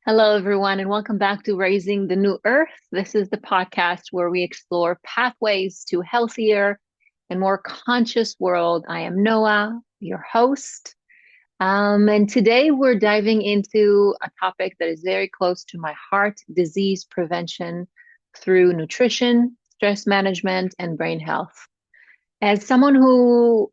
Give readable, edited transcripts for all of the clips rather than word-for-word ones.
Hello, everyone, and welcome back to Raising the New Earth. This is the podcast where we explore pathways to healthier and more conscious world. I am Noah, your host. And today we're diving into a topic that is very close to my heart, disease prevention through nutrition, stress management, and brain health. As someone who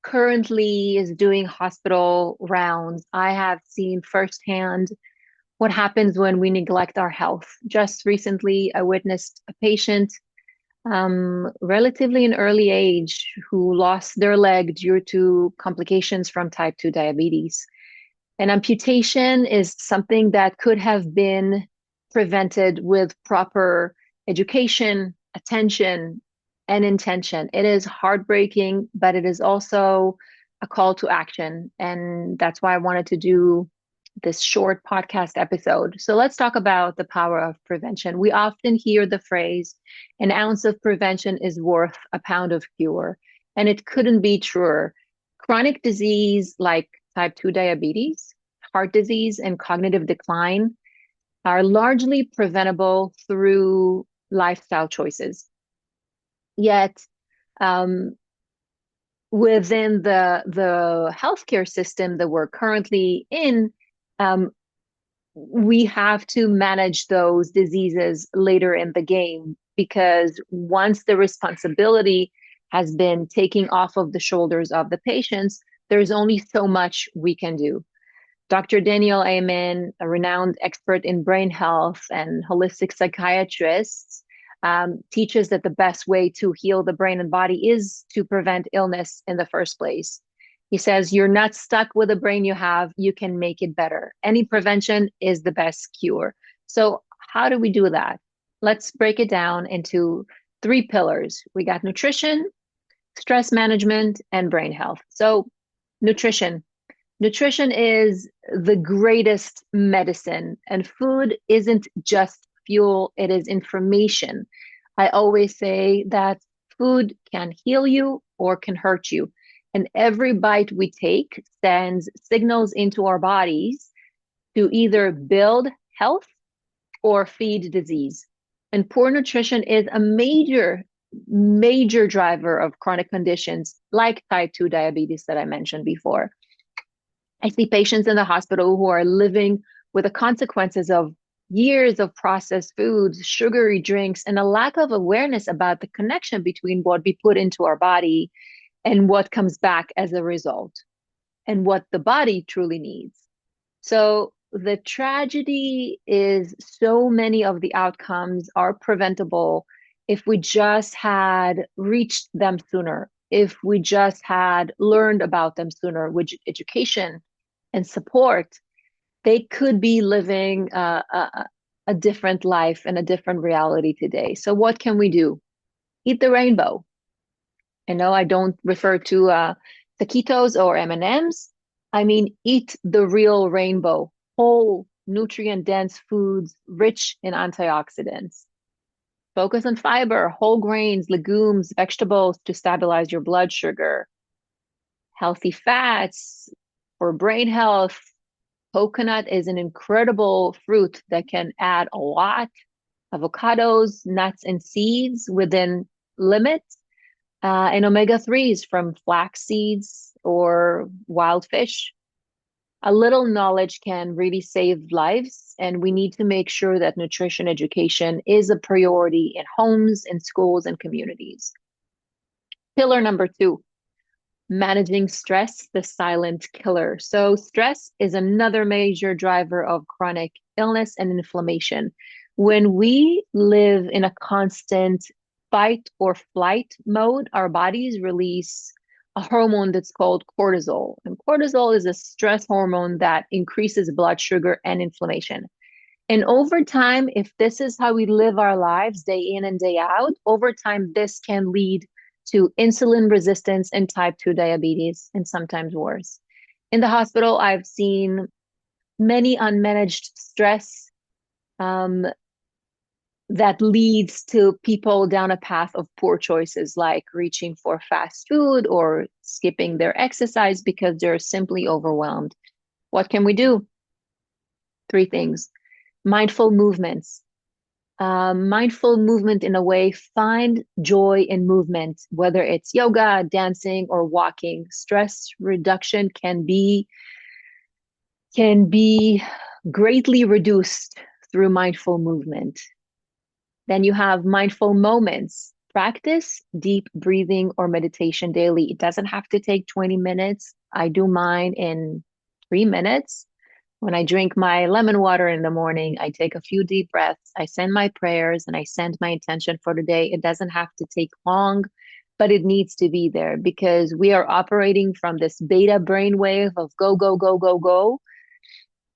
currently is doing hospital rounds, I have seen firsthand what happens when we neglect our health. Just recently, I witnessed a patient, relatively an early age, who lost their leg due to complications from type 2 diabetes. An amputation is something that could have been prevented with proper education, attention, and intention. It is heartbreaking, but it is also a call to action. And that's why I wanted to do this short podcast episode. So let's talk about the power of prevention. We often hear the phrase, an ounce of prevention is worth a pound of cure. And it couldn't be truer. Chronic disease like type 2 diabetes, heart disease, and cognitive decline are largely preventable through lifestyle choices. Yet, um, within the healthcare system that we're currently in, um, we have to manage those diseases later in the game because once the responsibility has been taken off of the shoulders of the patients, there's only so much we can do. Dr. Daniel Amen, a renowned expert in brain health and holistic psychiatrist, teaches that the best way to heal the brain and body is to prevent illness in the first place. He says, you're not stuck with the brain you have, you can make it better. Any prevention is the best cure. So, how do we do that? Let's break it down into three pillars. We got nutrition, stress management, and brain health. So, nutrition. Nutrition is the greatest medicine, and food isn't just fuel, it is information. I always say that food can heal you or can hurt you. And every bite we take sends signals into our bodies to either build health or feed disease. And poor nutrition is a major driver of chronic conditions like type 2 diabetes that I mentioned before. I see patients in the hospital who are living with the consequences of years of processed foods, sugary drinks, and a lack of awareness about the connection between what we put into our body and what comes back as a result and what the body truly needs. So the tragedy is so many of the outcomes are preventable if we just had reached them sooner, if we just had learned about them sooner with education and support. They could be living a different life and a different reality today. So what can we do? Eat the rainbow. I know I don't refer to taquitos or M&Ms. I mean, eat the real rainbow, whole, nutrient-dense foods rich in antioxidants. Focus on fiber, whole grains, legumes, vegetables to stabilize your blood sugar. Healthy fats for brain health. Coconut is an incredible fruit that can add a lot. Avocados, nuts, and seeds within limits, and omega 3s from flax seeds or wild fish. A little knowledge can really save lives, and we need to make sure that nutrition education is a priority in homes, in schools, and communities. Pillar number two, managing stress, the silent killer. So, stress is another major driver of chronic illness and inflammation. When we live in a constant fight or flight mode, our bodies release a hormone that's called cortisol. And cortisol is a stress hormone that increases blood sugar and inflammation. And over time, if this is how we live our lives day in and day out, over time, this can lead to insulin resistance and type 2 diabetes, and sometimes worse. In the hospital, I've seen many unmanaged stress um, that leads to people down a path of poor choices, like reaching for fast food or skipping their exercise because they're simply overwhelmed. What can we do? Three things. Mindful movements. Mindful movement in a way, find joy in movement, whether it's yoga, dancing, or walking. Stress reduction can be greatly reduced through mindful movement. Then you have mindful moments. Practice deep breathing or meditation daily. It doesn't have to take 20 minutes. I do mine in 3 minutes. When I drink my lemon water in the morning, I take a few deep breaths, I send my prayers, and I send my intention for the day. It doesn't have to take long, but it needs to be there because we are operating from this beta brainwave of go, go, go, go, go.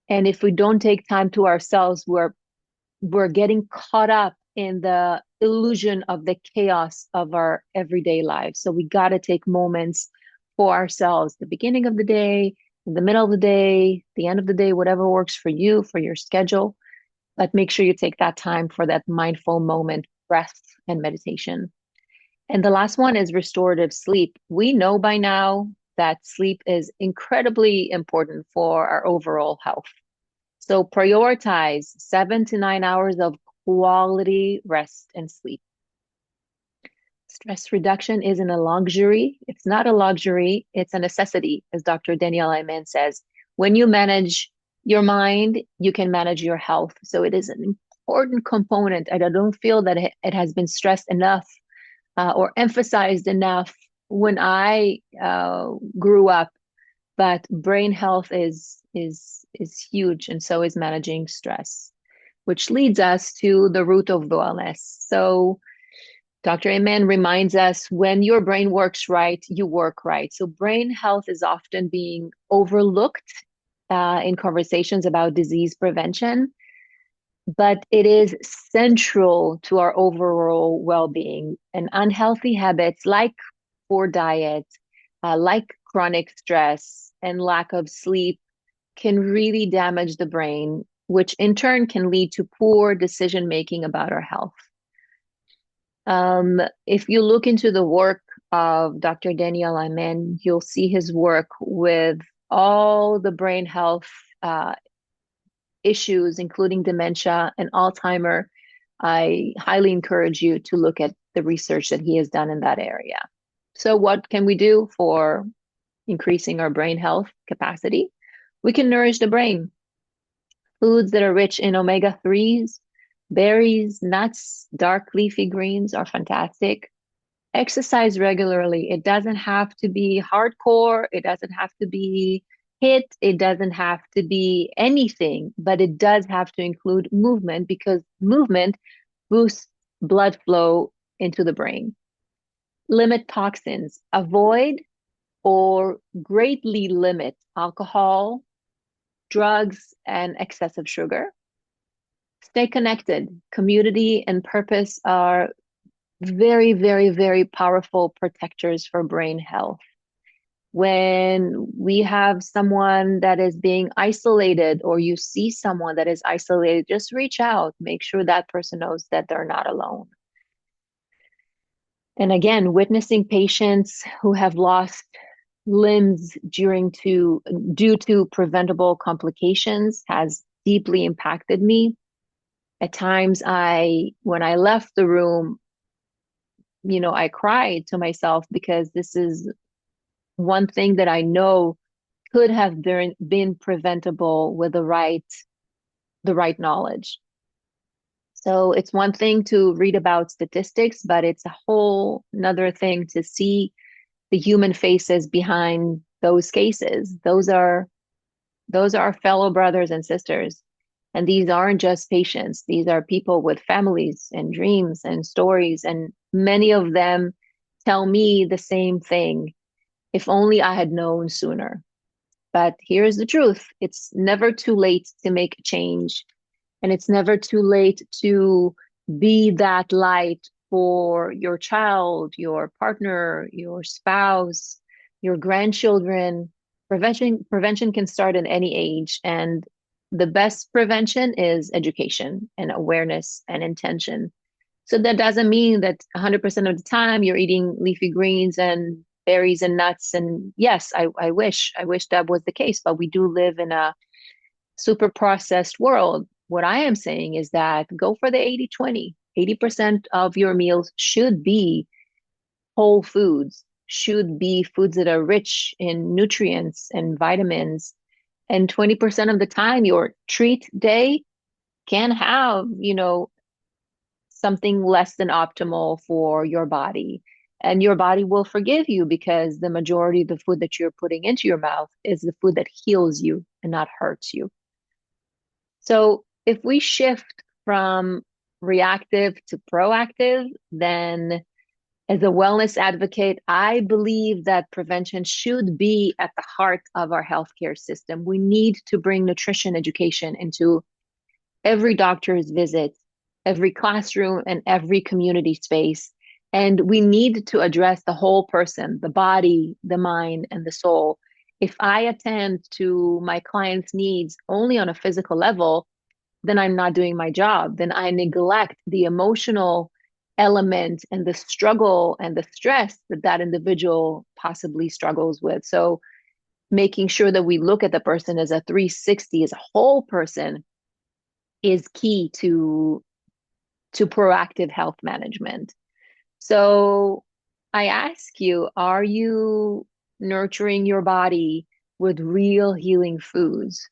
And if we don't take time to ourselves, we're getting caught up in the illusion of the chaos of our everyday lives. So we got to take moments for ourselves, the beginning of the day, in the middle of the day, the end of the day, whatever works for you, for your schedule. But make sure you take that time for that mindful moment, breath, and meditation. And the last one is restorative sleep. We know by now that sleep is incredibly important for our overall health. So prioritize 7 to 9 hours of quality rest and sleep. Stress reduction isn't a luxury. It's not a luxury. It's a necessity, as Dr. Danielle Amen says. When you manage your mind, you can manage your health. So it is an important component. I don't feel that it has been stressed enough or emphasized enough when I grew up. But brain health is huge, and so is managing stress, which leads us to the root of the wellness. So Dr. Amen reminds us when your brain works right, you work right. So brain health is often being overlooked in conversations about disease prevention, but it is central to our overall well-being. And unhealthy habits like poor diet, like chronic stress and lack of sleep can really damage the brain, which in turn can lead to poor decision making about our health. If you look into the work of Dr. Daniel Amen, you'll see his work with all the brain health issues, including dementia and Alzheimer. I highly encourage you to look at the research that he has done in that area. So, what can we do for increasing our brain health capacity? We can nourish the brain. Foods that are rich in omega 3s, berries, nuts, dark leafy greens are fantastic. Exercise regularly. It doesn't have to be hardcore. It doesn't have to be HIIT. It doesn't have to be anything, but it does have to include movement because movement boosts blood flow into the brain. Limit toxins. Avoid or greatly limit alcohol, drugs, and excessive sugar. Stay connected. Community and purpose are very, very, very powerful protectors for brain health. When we have someone that is being isolated or you see someone that is isolated, just reach out, make sure that person knows that they're not alone. And again, witnessing patients who have lost limbs due to preventable complications has deeply impacted me. At times when I left the room, I cried to myself because this is one thing that I know could have been preventable with the right knowledge. So it's one thing to read about statistics, but it's a whole another thing to see the human faces behind those cases. Those are our fellow brothers and sisters. And these aren't just patients. These are people with families and dreams and stories. And many of them tell me the same thing. If only I had known sooner. But here's the truth. It's never too late to make a change. And it's never too late to be that light for your child, your partner, your spouse, your grandchildren. Prevention can start at any age. And the best prevention is education and awareness and intention. So that doesn't mean that 100% of the time you're eating leafy greens and berries and nuts. And yes, I wish that was the case, but we do live in a super processed world, what I am saying is that go for the 80-20. 80% of your meals should be whole foods, should be foods that are rich in nutrients and vitamins. And 20% of the time, your treat day can have, something less than optimal for your body. And your body will forgive you because the majority of the food that you're putting into your mouth is the food that heals you and not hurts you. So if we shift from reactive to proactive, then as a wellness advocate, I believe that prevention should be at the heart of our healthcare system. We need to bring nutrition education into every doctor's visit, every classroom, and every community space. And we need to address the whole person, the body, the mind, and the soul. If I attend to my client's needs only on a physical level, then I'm not doing my job. Then I neglect the emotional element and the struggle and the stress that that individual possibly struggles with. So making sure that we look at the person as a 360, as a whole person, is key to proactive health management. So I ask you, are you nurturing your body with real healing foods?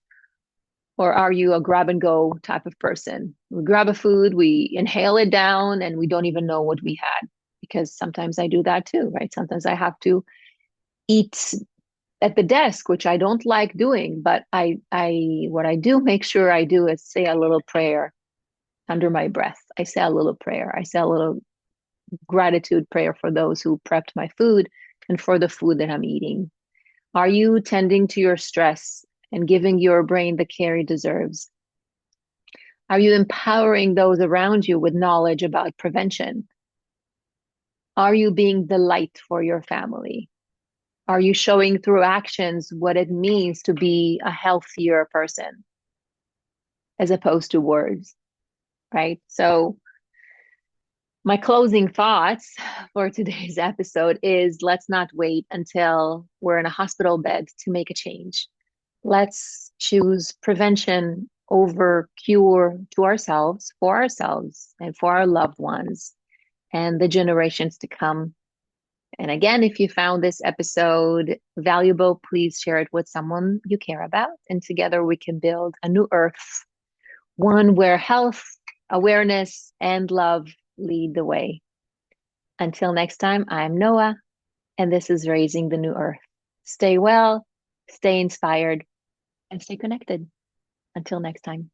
Or are you a grab and go type of person? We grab a food, we inhale it down, and we don't even know what we had. Because sometimes I do that too, right? Sometimes I have to eat at the desk, which I don't like doing, but what I do make sure I do is say a little prayer under my breath. I say a little prayer. I say a little gratitude prayer for those who prepped my food and for the food that I'm eating. Are you tending to your stress and giving your brain the care it deserves? Are you empowering those around you with knowledge about prevention? Are you being the light for your family? Are you showing through actions what it means to be a healthier person as opposed to words, right? So, my closing thoughts for today's episode is let's not wait until we're in a hospital bed to make a change. Let's choose prevention over cure to ourselves, for ourselves, and for our loved ones and the generations to come. And again, if you found this episode valuable, please share it with someone you care about. And together we can build a new earth, one where health, awareness, and love lead the way. Until next time, I'm Noah, and this is Raising the New Earth. Stay well, stay inspired, and stay connected. Until next time.